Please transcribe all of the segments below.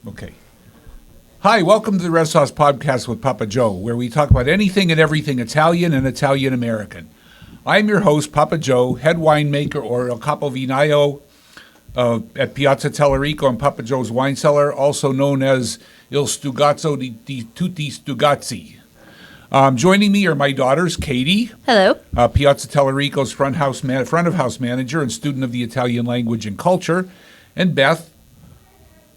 Okay. Hi, welcome to the Red Sauce Podcast with Papa Joe, where we talk about anything and everything Italian and Italian-American. I'm your host, Papa Joe, head winemaker or El Capovinaio at Piazza Talarico and Papa Joe's Wine Cellar, also known as Il Stugazzo di Tutti Stugazzi. Joining me are my daughters, Katie. Hello. Piazza Talarico's front of house manager and student of the Italian language and culture, and Beth,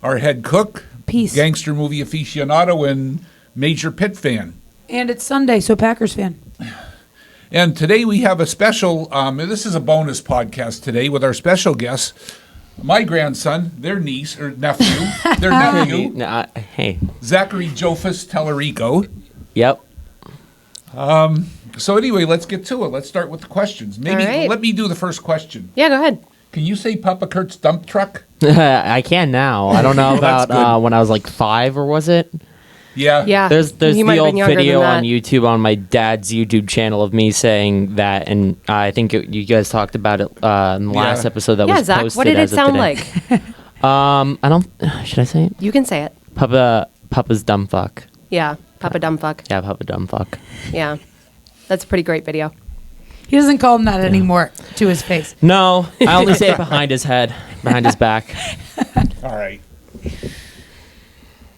our head cook, Peace. Gangster movie aficionado, and major Pitt fan. And it's Sunday, so Packers fan. And today we have a special, this is a bonus podcast today with our special guests, my grandson, their niece, or nephew, Hey. Zachary Joefis Talarico. Yep. So anyway, let's get to it. Let's start with the questions. Maybe All right. Let me do the first question. Yeah, go ahead. Can you say Papa Kurt's dump truck? I can now. I don't know That's about good. when I was like 5 or was it? Yeah. Yeah. There's You might the have old been younger video than on that. YouTube on my dad's YouTube channel of me saying that, and I think you guys talked about it in the last episode that Yeah, was Zach, posted. what did it as of sound today. like? I don't. Should I say it? You can say it. Papa's dumb fuck. Yeah, Papa Dumb Fuck. Yeah, Papa dumb fuck. Yeah. That's a pretty great video. He doesn't call him that anymore to his face. No, I only say it behind his head, behind his back. All right.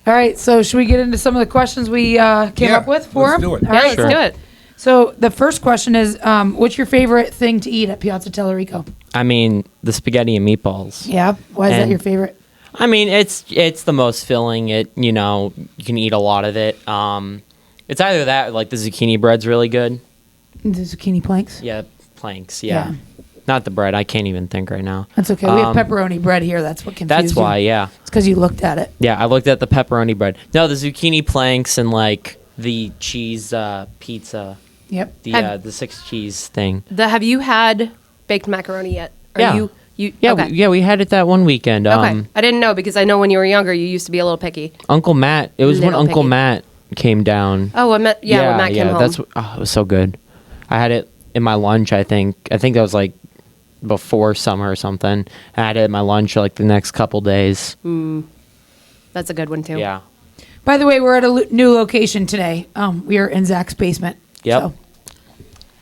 All right, so should we get into some of the questions we came up with for let's him? do it. All Yeah, right. let's do it. So the first question is, what's your favorite thing to eat at Piazza Talarico? I mean, the spaghetti and meatballs. Yeah, why is that And- your favorite? I mean, it's the most filling. You can eat a lot of it. It's either that or like the zucchini bread's really good. The zucchini planks. Yeah, planks. Yeah. Not the bread. I can't even think right now. That's okay. We have pepperoni bread here. That's what confused That's why. you. Yeah. It's because you looked at it. Yeah. I looked at the pepperoni bread. No, the zucchini planks and like the cheese pizza. Yep. The 6 cheese thing. Have you had baked macaroni yet? Are Yeah. You Yeah. okay. We had it that one weekend. Okay. I didn't know because I know when you were younger you used to be a little picky. Uncle Matt. It was when Little Uncle picky. Matt came down. Oh, when Matt came home. That's it was so good. I had it in my lunch. I think that was like before summer or something. I had it in my lunch like the next couple days. That's a good one too. Yeah. By the way, we're at a new location today. We are in Zach's basement. Yep. So,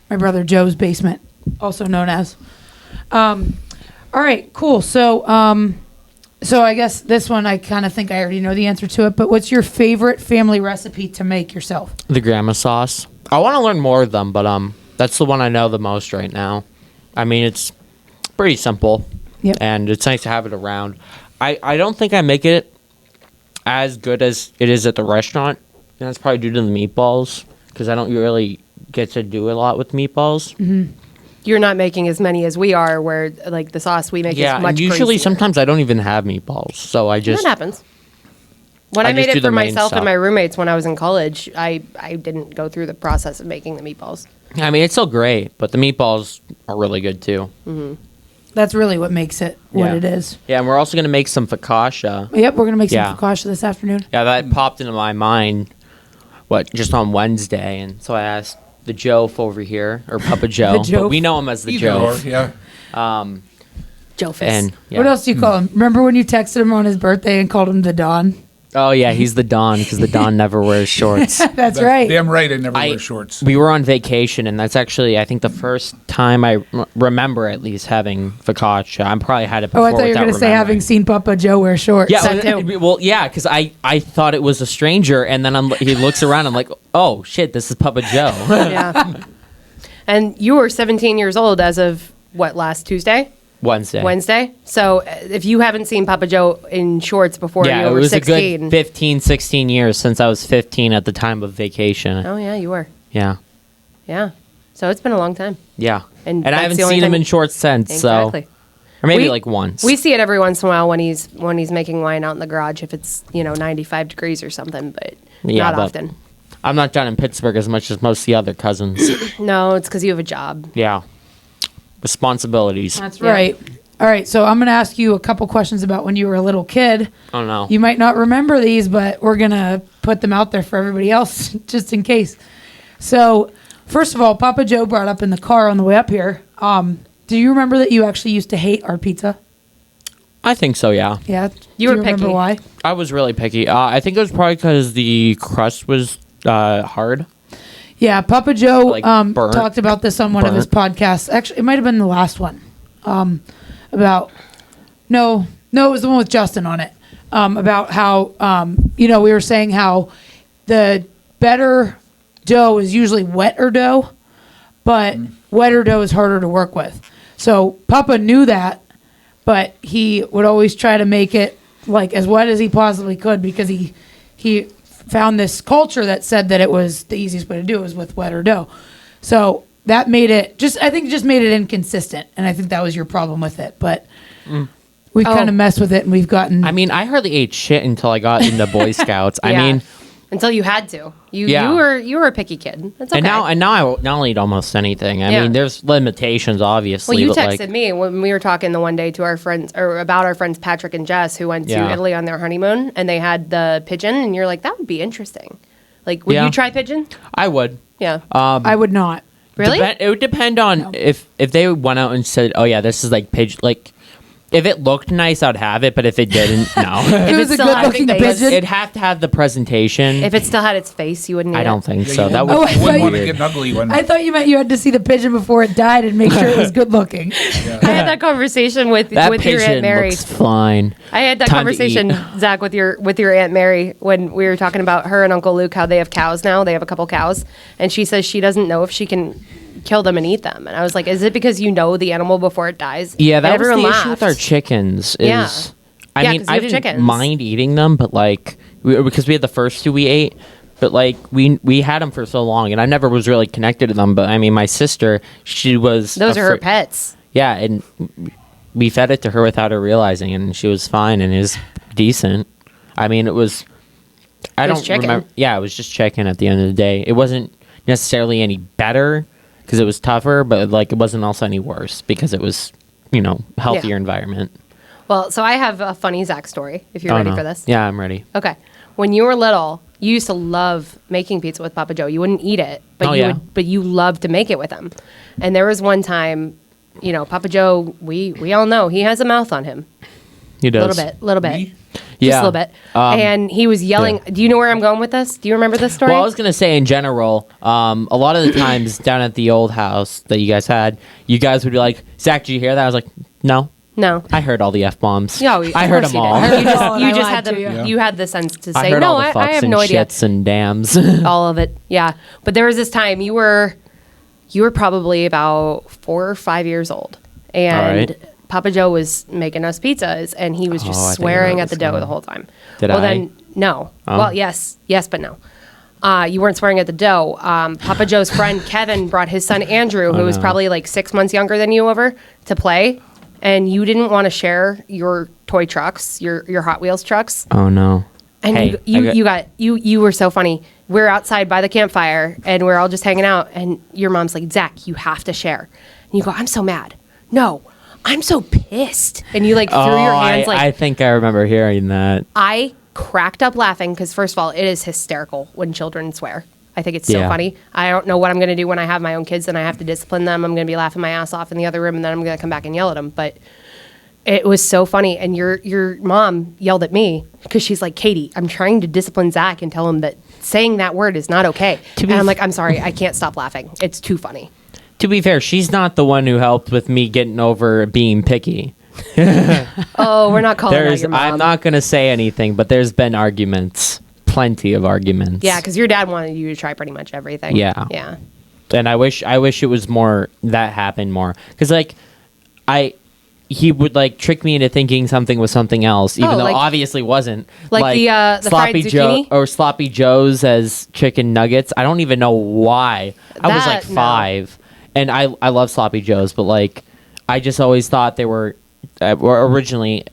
my brother Joe's basement, also known as. All right, cool. So I guess this one I kind of think I already know the answer to it. But what's your favorite family recipe to make yourself? The grandma sauce. I want to learn more of them, but that's the one I know the most right now. I mean, it's pretty simple. Yep. And it's nice to have it around. I don't think I make it as good as it is at the restaurant. And that's probably due to the meatballs, because I don't really get to do a lot with meatballs. Mm-hmm. You're not making as many as we are, where like the sauce we make Yeah, is much and usually greasier. sometimes I don't even have meatballs, so I just That happens. When I I, made just do it for the main myself stuff. and my roommates when I was in college, I didn't go through the process of making the meatballs. I mean, it's still great, but the meatballs are really good too. That's really what makes it what it is. Yeah, and we're also gonna make some focaccia. Yep, we're gonna make some Yeah. focaccia this afternoon. Yeah, that popped into my mind. Just on Wednesday, and so I asked the Joe over here, or Papa Joe, The Joe. but we know him as the Either Joe. or, yeah. Joefis. And yeah. What else do you call him? Remember when you texted him on his birthday and called him the Don? Oh yeah, he's the Don because the Don never wears shorts. That's right. Damn right, I never wear shorts. We were on vacation, and that's actually I think the first time I remember at least having focaccia. I probably had it Oh, before. I thought you were without going to say remembering. having seen Papa Joe wear shorts. Yeah, That too. well, yeah, because I thought it was a stranger, and then he looks around. I'm like, oh shit, this is Papa Joe. Yeah. And you were 17 years old as of what, last Tuesday? Wednesday. Wednesday. So if you haven't seen Papa Joe in shorts before Yeah, you it were was 16. a good 15, 16 years since I was 15 at the time of vacation. Oh yeah, you were. Yeah, Yeah. So it's been a long time. yeah. And I that's haven't the only seen him time- in shorts since. Exactly. So, or maybe We- like once. We see it every once in a while when he's making wine out in the garage if it's 95 degrees or something, but Yeah, not but- often. I'm not down in Pittsburgh as much as most of the other cousins. No, it's because you have a job. Yeah, responsibilities. That's Yeah. right. All right, so I'm going to ask you a couple questions about when you were a little kid. Oh no. You might not remember these, but we're going to put them out there for everybody else just in case. So, first of all, Papa Joe brought up in the car on the way up here. Do you remember that you actually used to hate our pizza? I think so, yeah. Yeah. You Do were remember picky. why? I was really picky. I think it was probably because the crust was hard. Yeah, Papa Joe Like burnt- talked about this on one of his podcasts. Actually, it might have been the last one. About no, it was the one with Justin on it. About how we were saying how the better dough is usually wetter dough, but wetter dough is harder to work with. So Papa knew that, but he would always try to make it like as wet as he possibly could because he found this culture that said that it was the easiest way to do it was with wetter dough. So that made it I think just made it inconsistent, and I think that was your problem with it. But we kind of messed with it, and we've gotten. I mean, I hardly ate shit until I got into Boy Scouts. I Yeah. mean, Until you had to. You Yeah. you were a picky kid. That's okay. and now I not eat almost anything. I Yeah. mean, there's limitations, obviously. Well, you but texted like, me when we were talking the one day to our friends or about our friends Patrick and Jess who went to Yeah. Italy on their honeymoon and they had the pigeon and you're like, that would be interesting. Like, would Yeah. you try pigeon? I would. Yeah. I would not. Really? It would depend on if they went out and said, "Oh yeah, this is like pigeon." Like, if it looked nice, I'd have it. But if it didn't, no. If it was a still good had looking the face- pigeon. It'd have to have the presentation. If it still had its face, you wouldn't eat I don't it. think Yeah, so. you That Oh, would I wouldn't thought want to you- get an ugly one. I thought you meant you had to see the pigeon before it died and make sure it was good looking. I had that conversation with that your pigeon Aunt Mary. looks fine. I had that Time to eat. conversation, Zach, with your Aunt Mary when we were talking about her and Uncle Luke, how they have cows now. They have a couple cows, and she says she doesn't know if she can kill them and eat them. And I was like, is it because you know the animal before it dies? Yeah, And that was the everyone issue with our laughed. chickens. Is, Yeah. I Yeah, mean, 'cause you I have didn't chickens. mind eating them, but like because we had the first two we ate, but like we had them for so long, and I never was really connected to them. But I mean, my sister, she was Those are her afraid- pets. Yeah, and we fed it to her without her realizing, and she was fine and is decent. I mean, it was. I It was don't chicken. remember. Yeah, it was just chicken at the end of the day. It wasn't necessarily any better because it was tougher, but like it wasn't also any worse because it was, healthier Yeah. environment. Well, so I have a funny Zach story, if you're Oh, ready no. for this. Yeah, I'm ready. Okay. When you were little, you used to love making pizza with Papa Joe. You wouldn't eat it, but Oh, you yeah. but you loved to make it with him. And there was one time, Papa Joe, we all know he has a mouth on him. He A does. little bit. Me? Just Yeah. a little bit. Um, And he was yelling. yeah. Do you know where I'm going with this? Do you remember this story? Well, I was gonna say in general, a lot of the times down at the old house that you guys had, you guys would be like, "Zach, did you hear that?" I was like, "No, no. I heard all the f bombs. Yeah, I heard them all. did. You just, Oh, and you I just lied had to the you. you had the sense to I say heard no. all the fucks I have and no idea. shits and dams." All of it, yeah. But there was this time you were probably about 4 or 5 years old, and right. Papa Joe was making us pizzas, and he was Oh, I just think I know swearing where at the this is dough going. the whole time. Did well, I? then no. Oh. Well, yes, but no. You weren't swearing at the dough. Papa Joe's friend Kevin brought his son Andrew, who was no. probably like 6 months younger than you, over to play, and you didn't want to share your toy trucks, your Hot Wheels trucks. Oh no. And Hey, you were so funny. We're outside by the campfire and we're all just hanging out. And your mom's like, Zach, you have to share. And you go, I'm so mad. No, I'm so pissed. And you like threw your hands I like think I remember hearing that. I cracked up laughing because first of all, it is hysterical when children swear. I think it's so Yeah. funny. I don't know what I'm going to do when I have my own kids and I have to discipline them. I'm going to be laughing my ass off in the other room and then I'm going to come back and yell at them. But it was so funny. And your mom yelled at me because she's like, Katie, I'm trying to discipline Zach and tell him that saying that word is not okay. And I'm like, I'm sorry. I can't stop laughing. It's too funny. To be fair, she's not the one who helped with me getting over being picky. Oh, we're not calling out your mom. I'm not gonna say anything, but there's been arguments, plenty of arguments. Yeah, because your dad wanted you to try pretty much everything. Yeah. Yeah. And I wish it was more that happened more because he would like trick me into thinking something was something else, even though like- obviously wasn't. like the sloppy fried Joe zucchini? or sloppy Joes as chicken nuggets. I don't even know why. I was like That- no. 5, and I love sloppy Joes, but like I just always thought they were originally.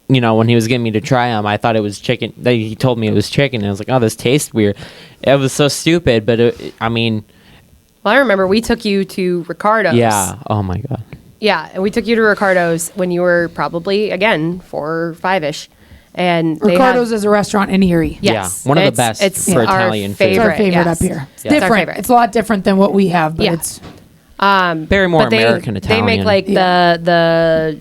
When he was getting me to try them, I thought it was chicken. He told me it was chicken, and I was like, "Oh, this tastes weird." It was so stupid, but Well, I remember we took you to Ricardo's. yeah. Oh my god. Yeah, and we took you to Ricardo's when you were probably, again, 4 or 5-ish. And they Ricardo's have, is a restaurant in Erie. yes, Yeah, one of the it's- best it's for our Italian food. It's our favorite yes. up here. It's Yeah. It's our different. favorite. It's a lot different than what we have, but Yeah. it's Very more But American they Italian. make like Yeah. the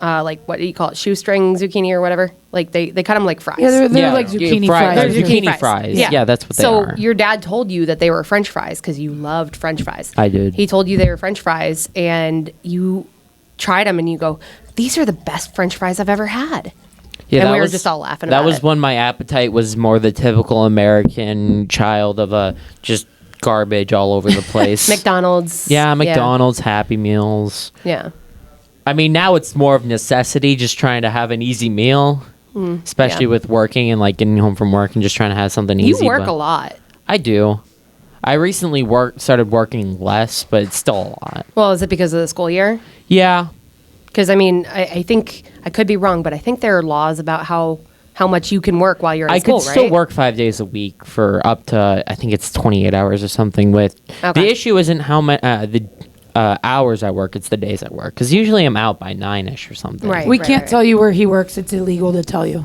like what do you call it, shoestring zucchini or whatever. Like they cut them like fries. Yeah, they're like zucchini fries. They're They're zucchini fries. Yeah, that's what they so are. your dad told you that they were French fries because you loved French fries. I did. He told you they were French fries, and you tried them, and you go, "These are the best French fries I've ever had." Yeah, and that we were was- just all laughing That about was it. when my appetite was more the typical American child of a just garbage all over the place. McDonald's. Yeah, McDonald's, Happy Meals. Yeah. I mean, now it's more of necessity, just trying to have an easy meal, especially yeah. with working and like getting home from work and just trying to have something You easy. work but a lot. I do. I recently started working less, but it's still a lot. Well, is it because of the school year? Yeah. Because I mean, I think I could be wrong, but I think there are laws about how much you can work while you're in I school, could still right? work 5 days a week for up to, I think it's 28 hours or something. With Okay. the issue isn't how many the hours I work; it's the days I work. Because usually I'm out by 9ish or something. Right. We can't tell you where he works. It's illegal to tell you.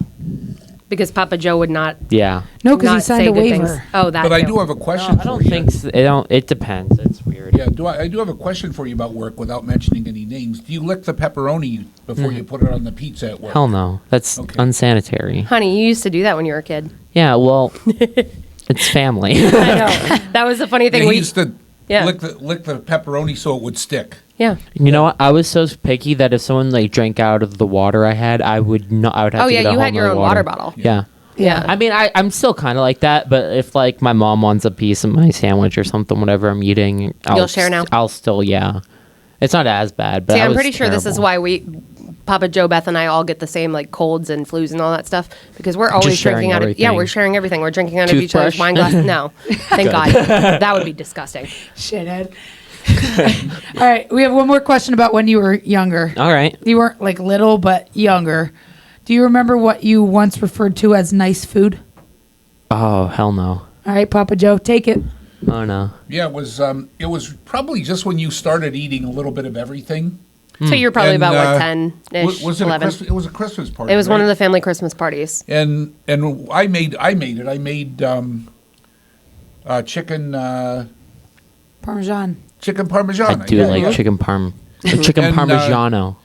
Because Papa Joe would not. Yeah. No, because he not signed say a good waiver. things. Oh, that. But I too. do have a question I don't for you. think so. It depends. It's weird. Yeah, I do have a question for you about work without mentioning any names. Do you lick the pepperoni before you put it on the pizza at work? Hell no. That's Okay. unsanitary. Honey, you used to do that when you were a kid. Yeah. Well, it's family. I know. That was the funny Yeah, thing. he We used to Yeah. lick the pepperoni so it would stick. Yeah. You know what? I was so picky that if someone like drank out of the water I had, I would not. I would have Oh to yeah, get a you whole had your nother own water bottle. Yeah. Yeah. I mean, I'm still kind of like that, but if like my mom wants a piece of my sandwich or something, whatever I'm eating, You'll share now? I'll still, yeah. It's not as bad, but See, I I'm was pretty sure this is terrible. why Papa Joe, Beth, and I all get the same like colds and flus and all that stuff because we're always sharing drinking out of. Yeah, everything. we're sharing everything. We're drinking out of each other's Toothbrush? wine glass. No, thank God. That would be disgusting. Shithead. All right, we have one more question about when you were younger. All right. You weren't like little, but younger. Do you remember what you once referred to as nice food? Oh hell no. All right, Papa Joe, take it. Oh no. Yeah, it was probably just when you started eating a little bit of everything. So you're probably And, about what, wa- 10-ish, was it 11. it was a Christmas party. It was one right? of the family Christmas parties. And I made it. I made chicken Parmesan. chicken parmesan. I do like chicken chicken And, parmigiano.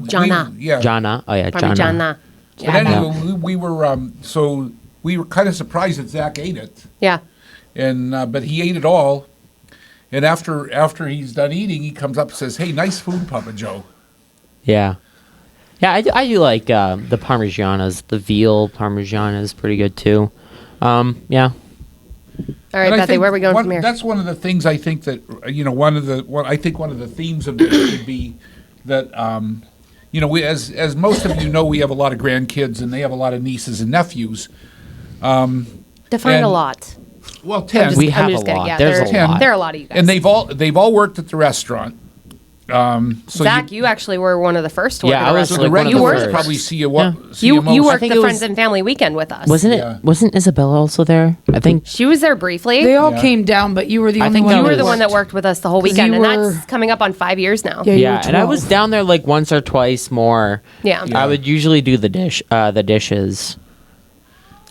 Jana. Yeah. Jana. Oh yeah, Jana. Parmigiana. But anyway, we were kind of surprised that Zach ate it, Yeah. and but he ate it all. And after he's done eating, he comes up and says, "Hey, nice food, Papa Joe." Yeah. Yeah, I do like the parmigianas. The veal parmigiana is pretty good too. Yeah. All right, And I Bethy, think where are we going from here? That's one of the things I think that one of the themes of this should be that we as most of you know, we have a lot of grandkids and they have a lot of nieces and nephews. Define and- a lot. Well, 10. We have I'm just a kidding. lot. Yeah, There's a there- lot. There are a lot of you guys. And they've all worked at the restaurant. So Zach, you actually were one of the first to work Yeah, at I a was so restaurant. the like one of the regulars first. probably see you. Yeah. See you, You most. worked think the it Friends was- and Family Weekend with us. Wasn't it? Yeah. Wasn't Isabella also there? I think. She was there briefly. They all Yeah. came down, but you were the I only think one. that You who were the was- one that worked with us the whole 'Cause weekend, you and were- that's coming up on 5 years now. Yeah, you Yeah, were and I was 12. down there like once or twice more. Yeah. Yeah. I would usually do the dishes.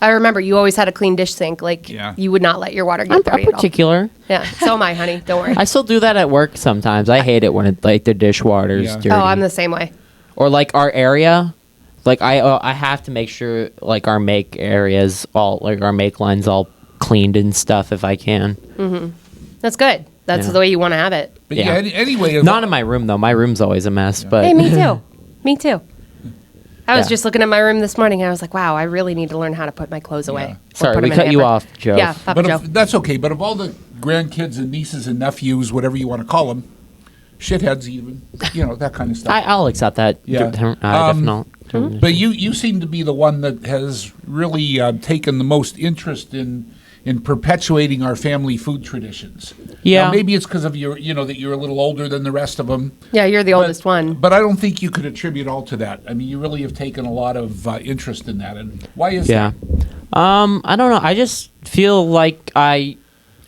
I remember you always had a clean dish sink. Like Yeah. you would not let your water get I'm dirty at all. particular. Yeah, so am I, honey. Don't worry. I still do that at work sometimes. I hate it when it like the dishwater's Yeah. dirty. Oh, I'm the same way. Or like our area, like I have to make sure like our make areas all like our make lines all cleaned and stuff if I can. That's good. That's Yeah. the way you want to have it. But Yeah. anyway, Not in my room though. My room's always a mess. But Hey, me too. Me too. I was Yeah. just looking at my room this morning and I was like, wow, I really need to learn how to put my clothes away. Yeah. Or sorry, put we them in cut you hamper. off, Joe. Yeah, Papa but Joe. that's okay. But of all the grandkids and nieces and nephews, whatever you want to call them, shitheads even, that kind of stuff. I'll accept that. Yeah. Definitely. But you seem to be the one that has really taken the most interest in perpetuating our family food traditions. Yeah. Now, maybe it's because of your, that you're a little older than the rest of them. Yeah, you're the oldest one. But I don't think you could attribute all to that. I mean, you really have taken a lot of interest in that. And why is Yeah. that? I don't know. I just feel like I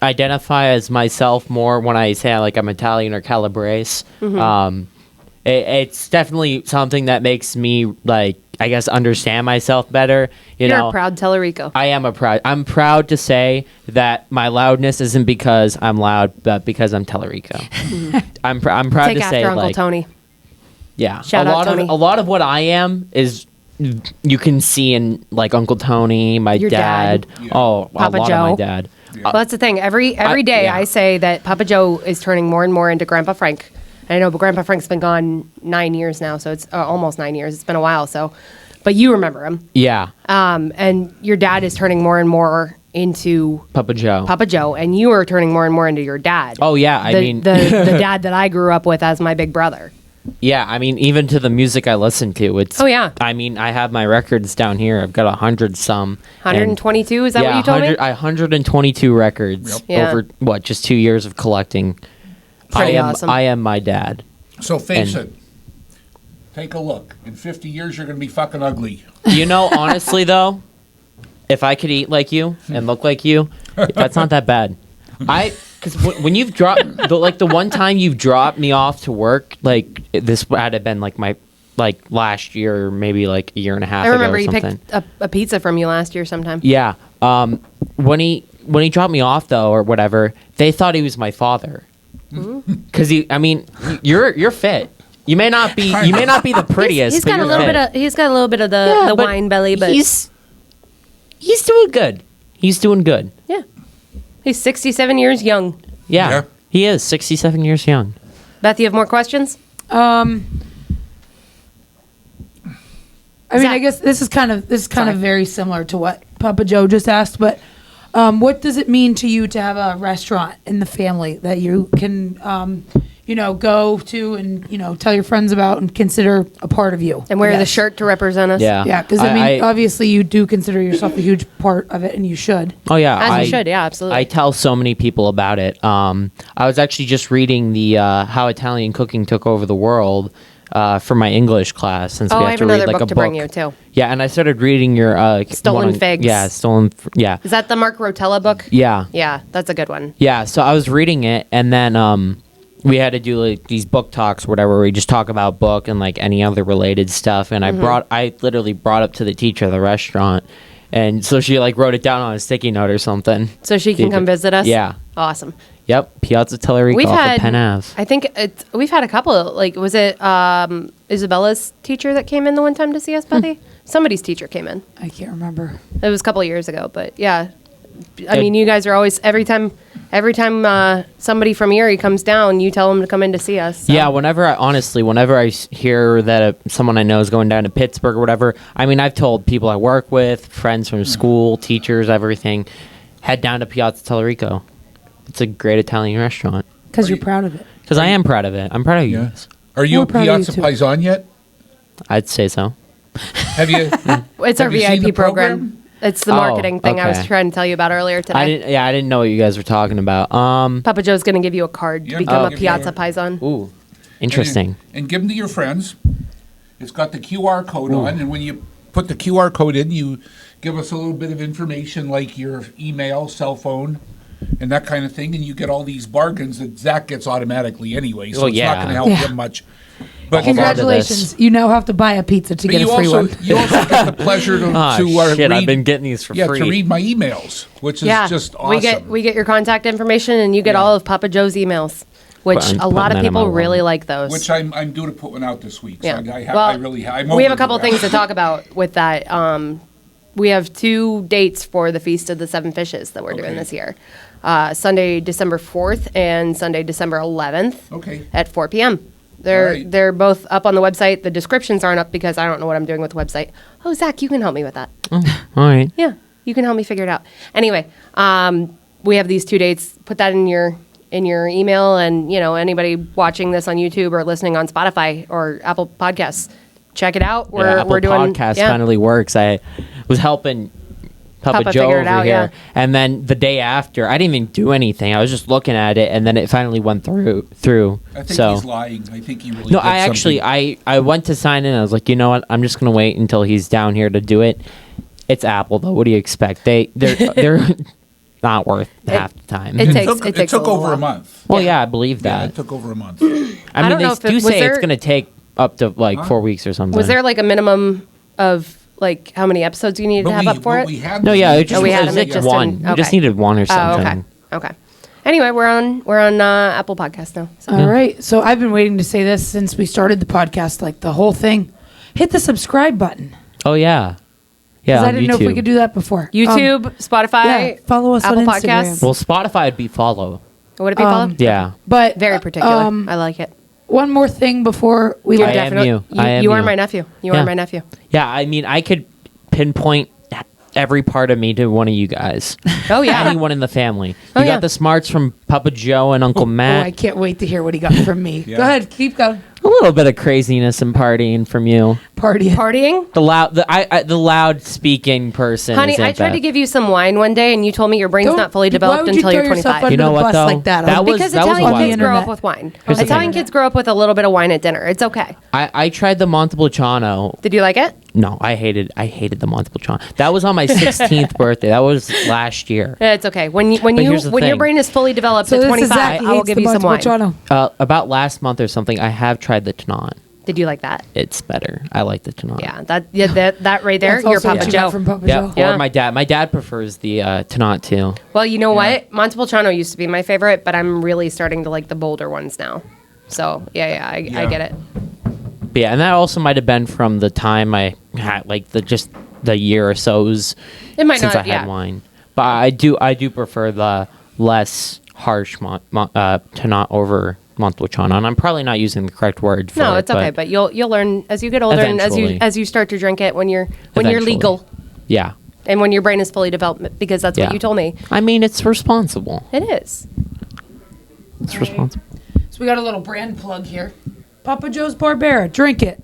identify as myself more when I say like I'm Italian or Calabrese. It's definitely something that makes me like I guess understand myself better. You're a proud Talarico. I'm proud to say that my loudness isn't because I'm loud, but because I'm Talarico. I'm proud Take to after say Uncle like Tony. Yeah, Shout a out, lot Tony. of a lot of what I am is you can see in like Uncle Tony, my Your dad. dad. Oh, Papa a lot Joe. of my dad. Well, that's the thing. Every day yeah. I say that Papa Joe is turning more and more into Grandpa Frank. I know, but Grandpa Frank's been gone 9 years now, so it's almost 9 years. It's been a while, so. But you remember him. Yeah, And your dad is turning more and more into Papa Joe. Papa Joe, and you are turning more and more into your dad. Oh yeah, I mean, the dad that I grew up with as my big brother. yeah, I mean, even to the music I listen to, it's. Oh, yeah. I mean, I have my records down here. I've got 100 some. 122, is that what you told me? 122 records Yep. Yeah. over what, just 2 years of collecting. Pretty awesome. I am my dad. So face And- it. Take a look. In 50 years, you're going to be fucking ugly. You know, honestly though, if I could eat like you and look like you, that's not that bad. Because when you've dropped, the one time you've dropped me off to work, like this had to been like my last year, or maybe like a year and a half I ago remember or he something. picked a pizza from you last year sometime. Yeah. When he dropped me off though, or whatever, they thought he was my father. Because you're fit. You may not be the prettiest. He's but got a you're little fit. bit of the Yeah, but wine belly, but he's doing good. He's doing good. yeah, he's 67 years young. Yeah, Yeah. he is 67 years young. Beth, you have more questions? I mean, I Zach. guess this is kind of Sorry. very similar to what Papa Joe just asked, but what does it mean to you to have a restaurant in the family that you can, go to and tell your friends about and consider a part of you? And wear the Yes. shirt to represent us. Yeah. Yeah, because I mean, obviously you do consider yourself a huge part of it, and you should. Oh yeah, As you should, yeah, absolutely. I tell so many people about it. I was actually just reading the How Italian Cooking Took Over the World for my English class, since Oh, we I have have to read another like book a to book. bring you, too. Yeah, and I started reading your Stolen one on- Figs. Yeah, yeah, Is that the Mark Rotella book? yeah. Yeah, that's a good one. Yeah, so I was reading it, and then we had to do like these book talks, or whatever, where we just talk about book and like any other related stuff. And I literally brought up to the teacher of the restaurant, and so she like wrote it down on a sticky note or something. So she can come visit us? Yeah. Awesome. Yep, Piazza Talarico off of Penn Ave. I think we've had a couple, like, was it Isabella's teacher that came in the one time to see us, Bethy? Somebody's teacher came in. I can't remember. It was a couple of years ago, but yeah. I mean, you guys are always, every time somebody from Erie comes down, you tell them to come in to see us. So. Yeah, whenever I hear that someone I know is going down to Pittsburgh or whatever, I mean, I've told people I work with, friends from school, teachers, everything, head down to Piazza Talarico. It's a great Italian restaurant. Because you're proud of it. Because I am proud of it. I'm proud of you Yeah. guys. Are you We're a proud of you, Piazza too. Paisan yet? I'd say so. Have you? It's our Have you seen the VIP program. It's the Oh, marketing thing I was okay. trying to tell you about earlier today. I didn't know what you guys were talking about. Papa Joe's going to give you a card to Yeah, become I'll a give you a Piazza card. Paisan. Ooh, interesting. And give them to your friends. It's got the QR code on, and when you put the QR code in, you give us a little bit of information like your email, cell phone, and that kind of thing, and you get all these bargains that Zach gets automatically anyway, so Well, it's yeah. not going to help Yeah. him much. But Congratulations. You now have to buy a pizza to But get a free one. you also get the pleasure to, Oh, shit, read, I've been getting these for free. to read my emails, which is Yeah, just awesome. we get your contact information, and you get Yeah. all of Papa Joe's emails, which I'm a lot putting of that in my people really wallet. like those. Which I'm due to put one out this week. Yeah. So I Well, really I'm we have a over couple that. things to talk about with that. We have 2 dates for the Feast of the Seven Fishes that we're doing Okay. this year. Sunday, December 4th and Sunday, December 11th Okay. at 4 p.m. All right. They're both up on the website. The descriptions aren't up because I don't know what I'm doing with the website. Oh, Zach, you can help me with that. All right. Yeah, you can help me figure it out. Anyway, we have these 2 dates. Put that in your email, and anybody watching this on YouTube or listening on Spotify or Apple Podcasts, check it out. Apple We're doing Podcast finally works. I was helping Papa Joe figure it over out, here, yeah. and then the day after, I didn't even do anything. I was just looking at it, and then it finally went through. I think so he's lying. I think he really no, did I actually something. I went to sign in. I was like, you know what? I'm just gonna wait until he's down here to do it. It's Apple though. What do you expect? They're not worth half the time. it It takes- took, it takes a over while. a month. well, yeah, I believe Yeah, that. it took over a month. I I mean, don't know if they do was say there- it's gonna take up to like 4 weeks or something. Was there like a minimum of like how many episodes you needed to have up for it? We had No, yeah, it just, we it had was them, like it just one. didn't- You just okay. needed one or Oh, something. okay. Anyway, we're on Apple Podcast now. So. All right. So I've been waiting to say this since we started the podcast, like the whole thing. Hit the subscribe button. Oh yeah. Because Yeah, I didn't know if we could do that before. YouTube, Spotify, follow us Apple on Podcasts. Instagram. Well, Spotify would be follow. Would it be follow? Yeah. But Very particular. I like it. one more thing before we You're I am definitely- you. I am You are you. my nephew. You Yeah. are my nephew. Yeah, I mean, I could pinpoint every part of me to one of you guys. Oh, yeah. Anyone in the family. You Oh, got yeah. the smarts from Papa Joe and Uncle Oh, I Matt. can't wait to hear what he got from me. Yeah. Go ahead, keep going. A little bit of craziness and partying from you. Party. Partying? The loud speaking person. Honey, is I Aunt tried Beth. to give you some wine one day, and you told me your brain's not fully developed until you're 25. You know the what, bus though? like that? That was- Because that was Italian wild. kids grow up Internet. with wine. Here's the Italian thing. kids grow up with a little bit of wine at dinner. It's okay. I tried the Montepulciano. Did you like it? No, I hated the Montepulciano. That was on my 16th birthday. That was last year. It's okay. When here's the your thing. brain is fully developed So at this is 25, Zach. He I will hates give the you some wine. Montepulciano. About last month or something, I have tried the Tannat. Did you like that? It's better. I like the Tannat. Yeah, that right there, That's you're also what Papa you got Joe. from Papa Yeah, Joe. Yeah. or my dad. My dad prefers the Tannat too. Well, you know what? Montepulciano used to be my favorite, but I'm really starting to like the bolder ones now. So I get it. But yeah, and that also might have been from the time I had like the year or so's It might since not. I Yeah. had wine. But I do prefer the less harsh Tannat over Montepulciano, and I'm probably not using the correct word for it. No, it's okay, but you'll learn as you get older and Eventually. as you start to drink it when you're Eventually. legal Yeah. and when your brain is fully developed, because that's Yeah. what you told me. I mean, it's responsible. It is. It's responsible. So we got a little brand plug here. Papa Joe's Barbera. Drink it.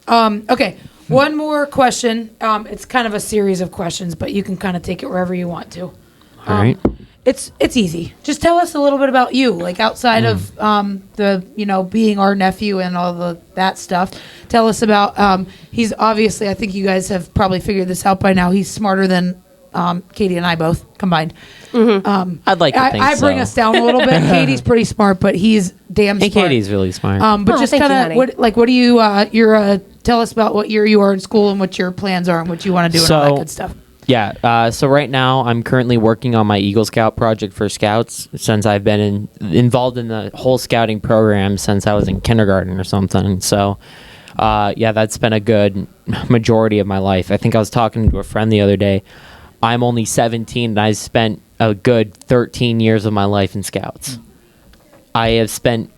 Okay. One more question. It's kind of a series of questions, but you can kind of take it wherever you want to. All right. It's easy. Just tell us a little bit about you, like outside of the being our nephew and all that stuff. Tell us about. He's obviously. I think you guys have probably figured this out by now. He's smarter than Katie and I both combined. I'd like to think I bring so. us down a little bit. Katie's pretty smart, but he's damn Hey, smart. Katie's really smart. But Oh, just thank you, kind honey. of what do you tell us about what year you are in school and what your plans are and what you want to do and all that So- good stuff. Yeah. So right now, I'm currently working on my Eagle Scout project for Scouts. Since I've been involved in the whole scouting program since I was in kindergarten or something. So, that's been a good majority of my life. I think I was talking to a friend the other day. I'm only 17, and I spent a good 13 years of my life in Scouts. I have spent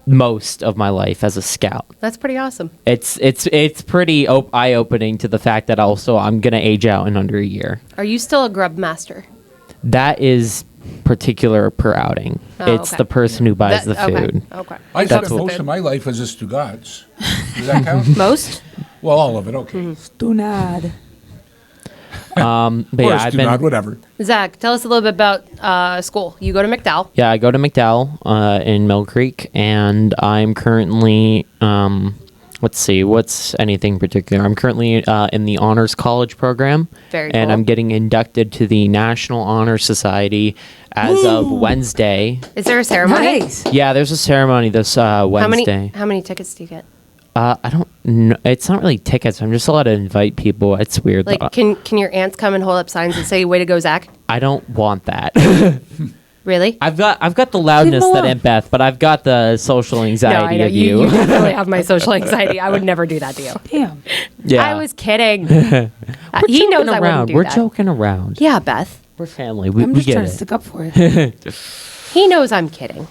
most of my life as a scout. That's pretty awesome. It's pretty eye-opening to the fact that also I'm gonna age out in under a year. Are you still a grub master? That is particular per outing. Oh, It's okay. the person who buys the Okay. food. Okay. I That's spent what- most of my life as a Stugotz. Does that count? Most? Well, all of it, okay. Do not. But Or yeah, a I've Stugotz, been. whatever. Zach, tell us a little bit about school. You go to McDowell. Yeah, I go to McDowell in Mill Creek, and I'm currently. Let's see, what's anything particular? I'm currently in the Honors College program. Very And cool. I'm getting inducted to the National Honor Society as of Wednesday. Is there a ceremony? Nice. Yeah, there's a ceremony this Wednesday. How many tickets do you get? I don't know. It's not really tickets. I'm just allowed to invite people. It's weird. Like, though. can your aunts come and hold up signs and say, "Way to go, Zach"? I don't want that. Really? I've got the loudness that Aunt Beth, but I've got the social anxiety know of you. You definitely have my social anxiety. I would never do that to you. Damn. Yeah. I was kidding. We're He knows joking I wouldn't around. do We're that. joking around. Yeah, Beth. We're family. We I'm just get trying it. to stick up for you. He knows I'm kidding.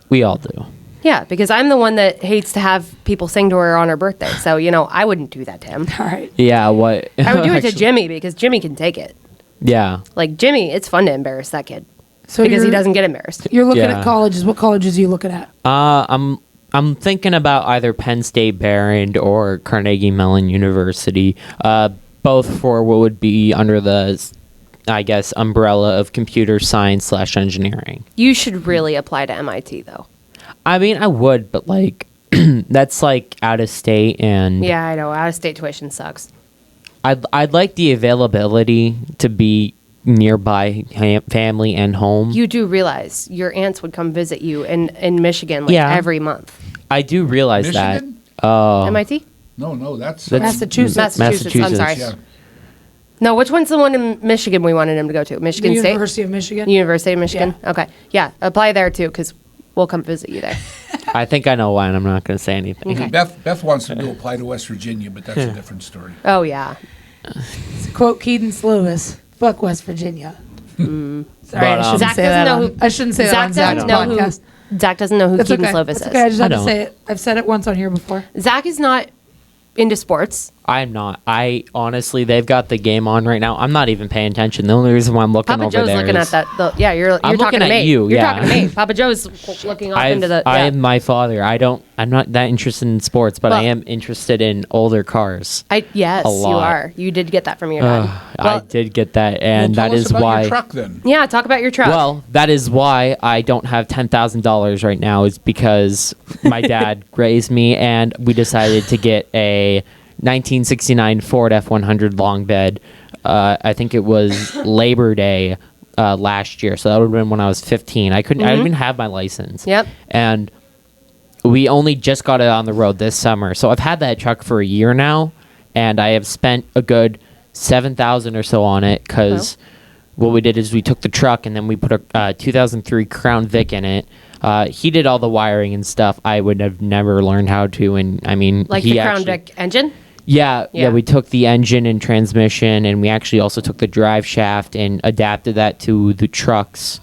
We all do. Yeah, because I'm the one that hates to have people sing to her on her birthday. So, I wouldn't do that to him. All right. Yeah. What? I would do it to Actually, Jimmy because Jimmy can take it. Yeah. Like, Jimmy, it's fun to embarrass that kid So because he you're- doesn't get embarrassed. You're looking Yeah. at colleges. What colleges are you looking at? I'm thinking about either Penn State Barron or Carnegie Mellon University. Both for what would be under the, I guess, umbrella of computer science / engineering. You should really apply to MIT, though. I mean, I would, but like, that's like out of state, and Yeah, I know. Out of state tuition sucks. I'd like the availability to be nearby family and home. You do realize your aunts would come visit you in Michigan like Yeah. every month. I do realize Michigan? that. Oh, MIT? No, that's That's- Massachusetts. Massachusetts. I'm sorry. yeah. No, which one's the one in Michigan we wanted him to go to? Michigan State? University of Michigan. University of Michigan? Yeah. Okay. Yeah, apply there too, because we'll come visit you there. I think I know why, and I'm not going to say anything. Okay. Beth wants to go apply to West Virginia, but that's a different story. Oh, yeah. To quote Keaton Slovis, fuck West Virginia. Sorry, But, I shouldn't Zach say doesn't that. know I shouldn't say that on Zach's doesn't know podcast. Zach doesn't know who That's Keaton okay. Slovis That's is. okay. I just have to don't. say it. I've said it once on here before. Zach is not into sports. I'm not. I honestly, they've got the game on right now. I'm not even paying attention. The only reason why I'm looking Papa over Joe's there looking is- at that. You're I'm talking looking to at me. you, You're yeah. talking to me. Papa Joe's looking off into the. I Yeah. am my father. I'm not that interested in sports, but I Well- am interested in older cars. Yes, a you lot. are. You did get that from your dad. I did get that, and Well, that tell us is about why. your truck then. Yeah, talk about your truck. Well, that is why I don't have $10,000 right now. Is because my dad raised me, and we decided to get a 1969 Ford F100 long bed. I think it was Labor Day last year, so that would have been when I was 15. I didn't even have my license. Yep. And we only just got it on the road this summer, so I've had that truck for a year now, and I have spent a good $7,000 or so on it because what we did is we took the truck and then we put a 2003 Crown Vic in it. He did all the wiring and stuff. I would have never learned how to, and I mean, like he the Crown actually- Vic engine. Yeah, Yeah. we took the engine and transmission, and we actually also took the drive shaft and adapted that to the truck's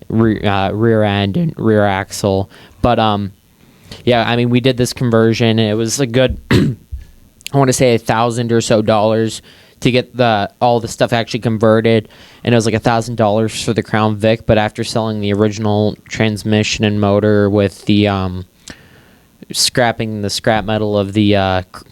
rear end and rear axle. But yeah, I mean, we did this conversion, and it was a good, I want to say $1,000 or so to get all the stuff actually converted, and it was like $1,000 for the Crown Vic. But after selling the original transmission and motor with the scrapping the scrap metal of the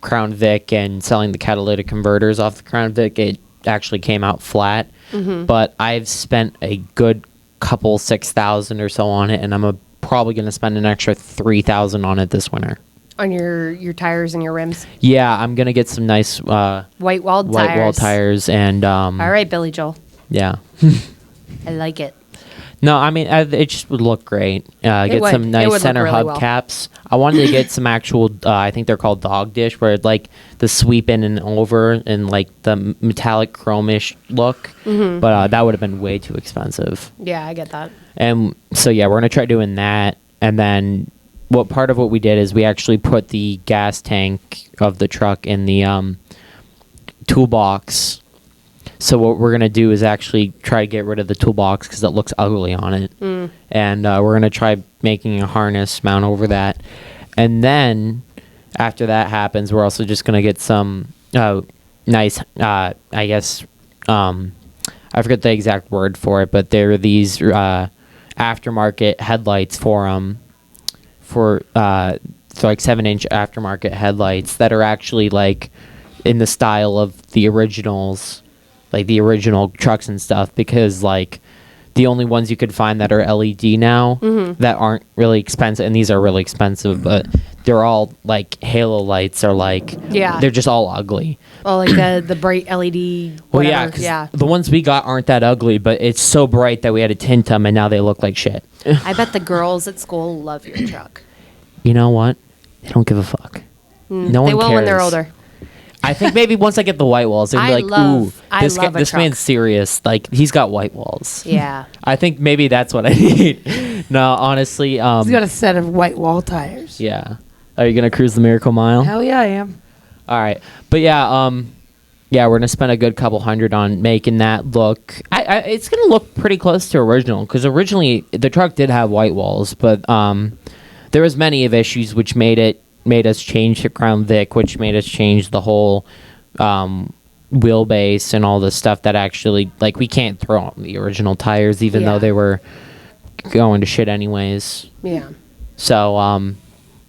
Crown Vic and selling the catalytic converters off the Crown Vic, it actually came out flat. But I've spent a good couple $6,000 or so on it, and I'm probably going to spend an extra $3,000 on it this winter. On your tires and your rims. Yeah, I'm going to get some nice White walled white wall tires, and All right, Billy Joel. yeah. I like it. No, I mean, it just would look great. Get would. some It nice would look center really hub well. caps. I wanted to get some actual, I think they're called dog dish, where like the sweep in and over and like the metallic chromish look. But that would have been way too expensive. Yeah, I get that. And so, yeah, we're going to try doing that. And then part of what we did is we actually put the gas tank of the truck in the toolbox. So what we're going to do is actually try to get rid of the toolbox because it looks ugly on it. And we're going to try making a harness mount over that. And then after that happens, we're also just going to get some nice, I guess, I forget the exact word for it, but there are these aftermarket headlights for so like 7-inch aftermarket headlights that are actually like in the style of the originals, like the original trucks and stuff, because like the only ones you could find that are LED now that aren't really expensive, and these are really expensive, but they're all like halo lights are like, Yeah. they're just all ugly. Oh, like the bright LED. Well, Whatever. yeah, 'cause the ones we got aren't that ugly, but it's so bright that we had to tint them, and now they look like shit. I bet the girls at school love your truck. You know what? They don't give a fuck. No one They will cares. when they're older. I think maybe once I get the white walls, they'll be like, "Ooh, I this love a this truck. man's serious. Like he's got white walls." Yeah. I think maybe that's what I need. No, honestly, He's got a set of white wall tires. yeah. Are you gonna cruise the Miracle Mile? Hell yeah, I am. All right, but yeah, yeah, we're gonna spend a good couple $100 on making that look. It's gonna look pretty close to original because originally the truck did have white walls, but there was many of issues which made us change the Crown Vic, which made us change the whole wheelbase and all the stuff that actually like we can't throw on the original tires even Yeah. though they were going to shit anyways. Yeah. So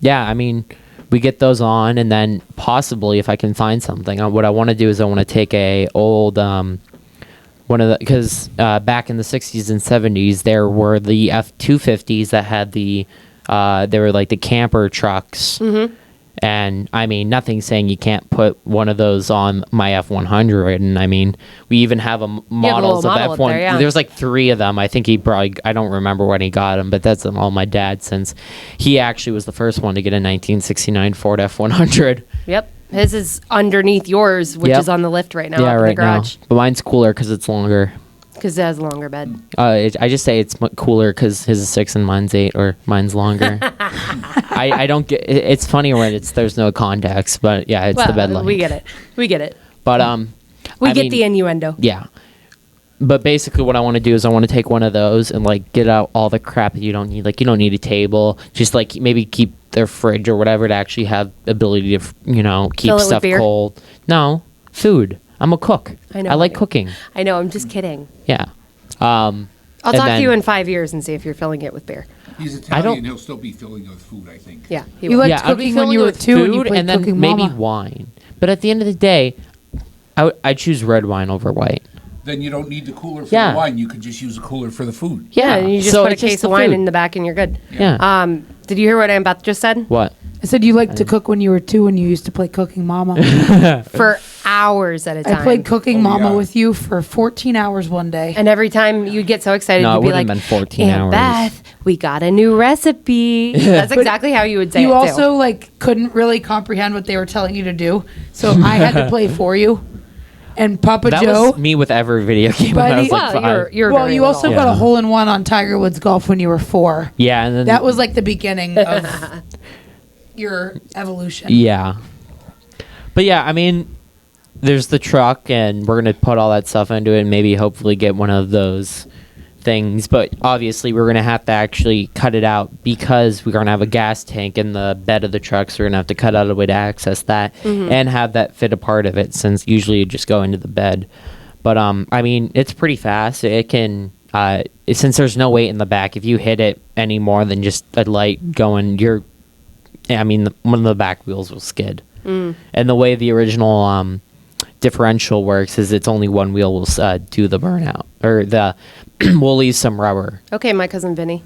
yeah, I mean, we get those on, and then possibly if I can find something, what I want to do is I want to take a old one of the, because back in the 60s and 70s there were the F-250s that had the they were like the camper trucks. And I mean, nothing's saying you can't put one of those on my F-100. And I mean, we even have models of model up F-1. there, yeah. There's like 3 of them. I think I don't remember when he got them, but that's all my dad, since he actually was the first one to get a 1969 Ford F-100. Yep. His is underneath yours, which Yep. is on the lift right now Yeah, up in right the now. garage. But mine's cooler because it's longer. Because it has a longer bed. I just say it's cooler because his is 6 and mine's 8, or mine's longer. I don't get. It's funny when there's no context, but yeah, it's the bed length. We get it. We get it. But We I get mean, the innuendo. Yeah. But basically what I want to do is I want to take one of those and like get out all the crap that you don't need. Like you don't need a table. Just like maybe keep their fridge or whatever to actually have ability to, keep Fill it with stuff beer? cold. No, food. I'm a cook. I know, I like honey. cooking. I know. I'm just kidding. Yeah. I'll And talk to then- you in 5 years and see if you're filling it with beer. He's I don't- Italian. He'll still be filling it with food, I think. Yeah. He You will. like Yeah, I'd be cooking when filling you it were with 2 and you food played and then Cooking maybe Mama. wine. But at the end of the day, I choose red wine over white. Then you don't need the cooler for Yeah. the wine. You could just use a cooler for the food. Yeah, and you just So put a it's just case the of wine food. in the back and you're good. Yeah. Did you hear what Beth just said? What? I said you liked to cook when you were 2 and you used to play Cooking Mama. For hours at a time. I played Cooking Oh, Mama yeah. with you for 14 hours one day. And every time you'd get so excited, No, it you'd be wouldn't like, have been 14 Aunt hours. Beth, we got a new recipe. That's But exactly how you would say you it, also like couldn't really comprehend what they were telling you to do, so I had to play for you. And Papa That Joe. was me with every video game when I was Buddy- like Well, 5. you're well, very you also little. got a Yeah. hole-in-one on Tiger Woods golf when you were 4. Yeah, and then That was like the beginning of your evolution. Yeah. But yeah, I mean, there's the truck, and we're going to put all that stuff into it and maybe hopefully get one of those things. But obviously, we're going to have to actually cut it out because we're going to have a gas tank in the bed of the truck. So we're going to have to cut out a way to access that and have that fit a part of it, since usually you just go into the bed. But, I mean, it's pretty fast. It can... since there's no weight in the back, if you hit it any more than just a light going, one of the back wheels will skid. And the way the original differential works is it's only one wheel will do the burnout, or we'll leave some rubber. Okay, my cousin Vinny.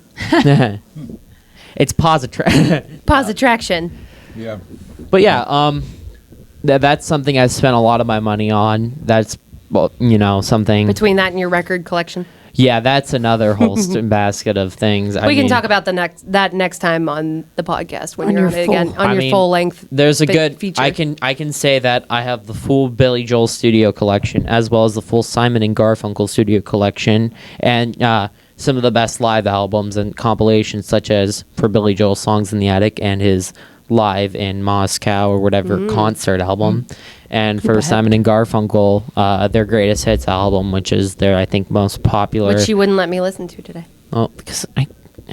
It's positive. Pause attraction. Yeah. But yeah, that's something I spent a lot of my money on. That's something. Between that and your record collection. Yeah, that's another whole basket of things. We can talk about that next time on the podcast when On you're your on it again. full- On I your mean, full length. There's a big good feature. I can say that I have the full Billy Joel studio collection, as well as the full Simon and Garfunkel studio collection, and some of the best live albums and compilations, such as for Billy Joel Songs in the Attic and his Live in Moscow or whatever concert album, and for Simon and Garfunkel, their Greatest Hits album, which is their, I think, most popular. Which you wouldn't let me listen to today. Well, because I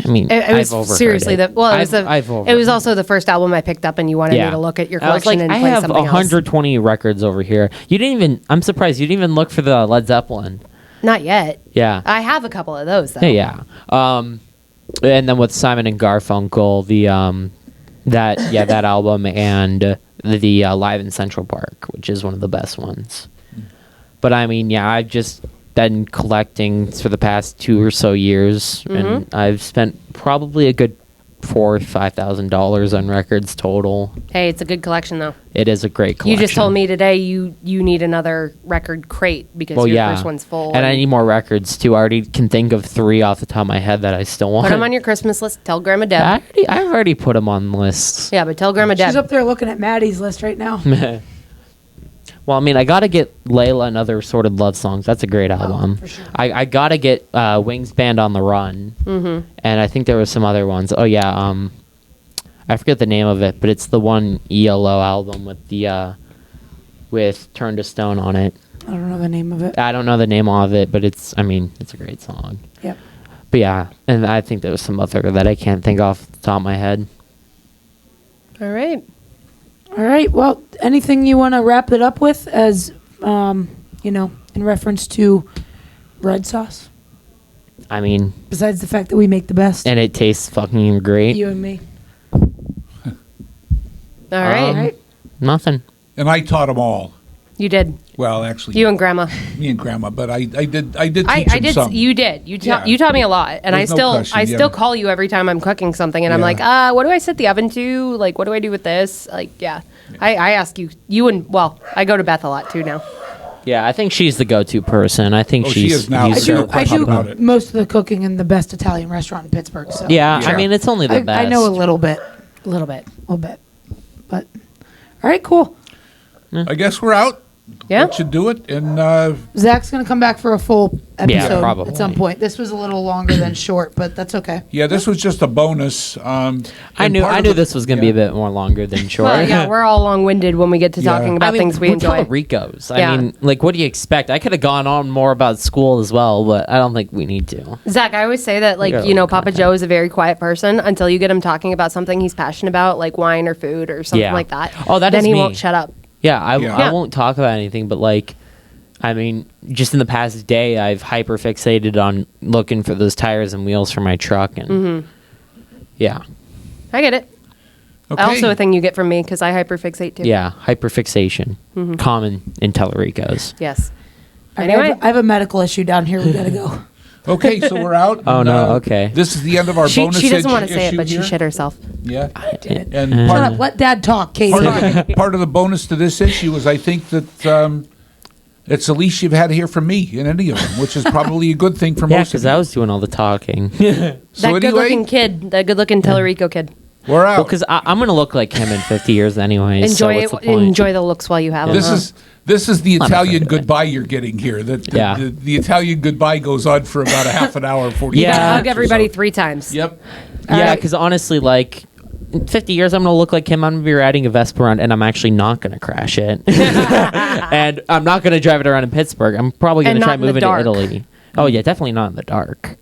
mean, It I've was overheard seriously it. it was I've it was also the first album I picked up, and you wanted me to look at your I was collection like, and I play have something else. 120 records over here. You didn't even. I'm surprised you didn't even look for the Led Zeppelin. Not yet. Yeah. I have a couple of those though. Yeah. And then with Simon and Garfunkel, that album, and the Live in Central Park, which is one of the best ones. But I mean, yeah, I've just been collecting for the past 2 or so years, and I've spent probably a good $4,000 or $5,000 on records total. Hey, it's a good collection though. It is a great collection. You just told me today you need another record crate because your first one's full. And I need more records too. I already can think of 3 off the top of my head that I still want. put them on your Christmas list. Tell Grandma Deb. I've already put them on lists. Yeah, but tell Grandma She's Deb. up there looking at Maddie's list right now. Well, I mean, I gotta get Layla and Other Assorted Love Songs. That's a great album. for sure. I gotta get Wings Band on the Run, and I think there was some other ones. Oh yeah, I forget the name of it, but it's the one ELO album with the with Turn to Stone on it. I don't know the name of it. I don't know the name of it, but it's a great song. Yep. But yeah, and I think there was some other that I can't think off the top of my head. All right. All right. Well, anything you want to wrap it up with, as in reference to red sauce, I mean, besides the fact that we make the best, and it tastes fucking great. you and me. All right. All right. Nothing. And I taught them all. You did. Well, actually, You and Grandma. me and Grandma, but I did teach I them did. some. You did. You Yeah. you taught me a lot, and There's no question, I yeah. still call you every time I'm cooking something, and I'm Yeah. like, what do I set the oven to? Like, what do I do with this? Like, yeah. I ask you. I go to Beth a lot too now. Yeah, I think she's the go-to person. I think Oh, she she's is now. I he's Sure, do. so- I talk do about it. most of the cooking in the best Italian restaurant in Pittsburgh. So Yeah, Yeah. I mean, it's only the best. I know a little bit, but all right, cool. I guess we're out. Yeah. That should do it. And Zach's gonna come back for a full episode probably. at some point. This was a little longer than short, but that's okay. yeah, this was just a bonus. I knew this was going to be a bit more longer than short. Well, yeah, we're all long-winded when we get to talking about things we we're enjoy. Talarico's. Yeah. I mean, like, what do you expect? I could have gone on more about school as well, but I don't think we need to. Zach, I always say that, like, got a you know, little Papa content. Joe is a very quiet person until you get him talking about something he's passionate about, like wine or food or something Yeah. like that. Oh, that then is he me. won't shut up. Yeah, I Yeah. won't talk about anything, but like, I mean, just in the past day, I've hyper fixated on looking for those tires and wheels for my truck, and yeah, I get it. Okay. Also a thing you get from me because I hyperfixate too. yeah, hyper fixation, common in Talarico's. Yes. All right, Anyway. I have a medical issue down here. We gotta go. Okay, so we're out. Oh, and, no, okay. This is the end of our She bonus doesn't want to issue say it, but she here. shit herself. Yeah. Did. And Shut part, up. Let Dad talk, Katie. part of the bonus to this issue is I think that it's the least you've had to hear from me in any of them, which is probably a good thing for Yeah, most of because you. I was doing all the talking. So That anyway, good-looking kid, that good-looking Talarico kid. we're out. Well, because I'm gonna look like him in 50 years anyways. so Enjoy what's it. the point? Enjoy the looks while you have them. This is the I'm Italian afraid of it. goodbye you're getting here. The Yeah. the Italian goodbye goes on for about a half an hour, 40 Yeah. minutes. Hug or everybody so. 3 times. Yep. Yeah, because honestly, like, in 50 years, I'm going to look like him. I'm going to be riding a Vespa around, and I'm actually not going to crash it. And I'm not going to drive it around in Pittsburgh. I'm probably going And to try not in the moving to dark. Italy. Oh, yeah, definitely not in the dark.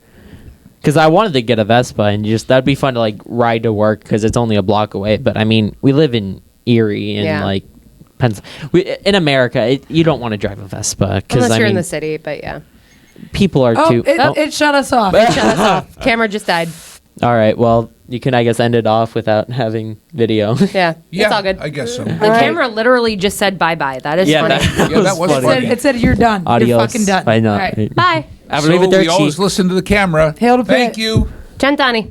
Because I wanted to get a Vespa, and just that'd be fun to, like, ride to work because it's only a block away. But, I mean, we live in Erie and, Yeah. like, in America, you don't want to drive a Vespa. Because, Unless I you're in mean, the city, but yeah. people are Oh, too... it shut us off. Shut us off. Camera just died. All right, well, you can, I guess, end it off without having video. Yeah, Yeah, it's all good. I guess so. The camera literally just said bye-bye. That is Yeah, funny. Yeah, that was It said, funny. it said you're done. Adios. You're fucking done. I know. All right. Bye. I So believe it there, we always Chief. listen to the camera. Hail to Thank Pitt. you. Cent'anni.